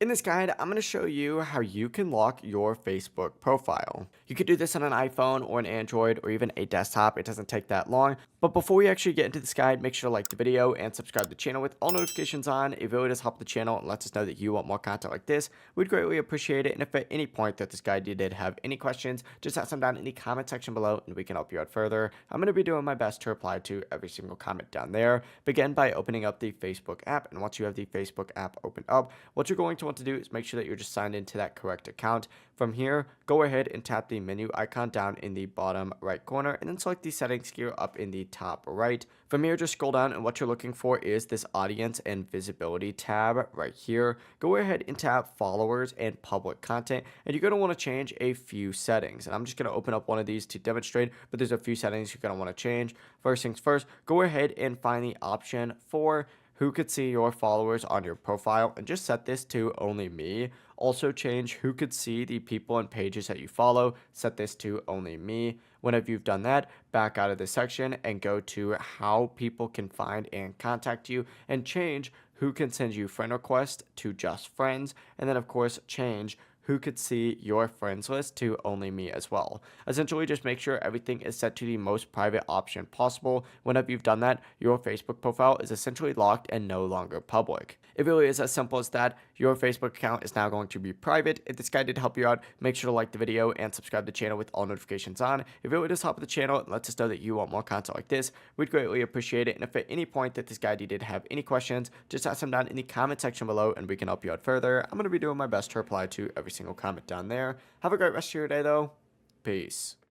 In this guide, I'm going to show you how you can lock your Facebook profile. You could do this on an iPhone or an Android or even a desktop. It doesn't take that long. But before we actually get into this guide, make sure to like the video and subscribe to the channel with all notifications on. It really does help the channel and lets us know that you want more content like this. We'd greatly appreciate it. And if at any point that this guide you did have any questions, just ask them down in the comment section below and we can help you out further. I'm going to be doing my best to reply to every single comment down there. Begin by opening up the Facebook app. And once you have the Facebook app open up, what you're going to want to do is make sure that you're just signed into that correct account. From here, go ahead and tap the menu icon down in the bottom right corner and then select the settings gear up in the top right. From here, just scroll down and what you're looking for is this audience and visibility tab right here. Go ahead and tap followers and public content, and you're going to want to change a few settings. And I'm just going to open up one of these to demonstrate, but there's a few settings you're going to want to change. First things first, go ahead and find the option for who could see your followers on your profile and just set this to only me. Also change who could see the people and pages that you follow, set this to only me. Whenever you've done that, back out of this section and go to how people can find and contact you and change who can send you friend requests to just friends, and then of course change who could see your friends list to only me as well. Essentially, just make sure everything is set to the most private option possible. Whenever you've done that, your Facebook profile is essentially locked and no longer public. It really is as simple as that. Your Facebook account is now going to be private. If this guide did help you out, make sure to like the video and subscribe to the channel with all notifications on. If it really does help the channel and lets us know that you want more content like this, we'd greatly appreciate it. And if at any point that this guide you did have any questions, just ask them down in the comment section below and we can help you out further. I'm going to be doing my best to reply to every single comment down there. Have a great rest of your day though. Peace.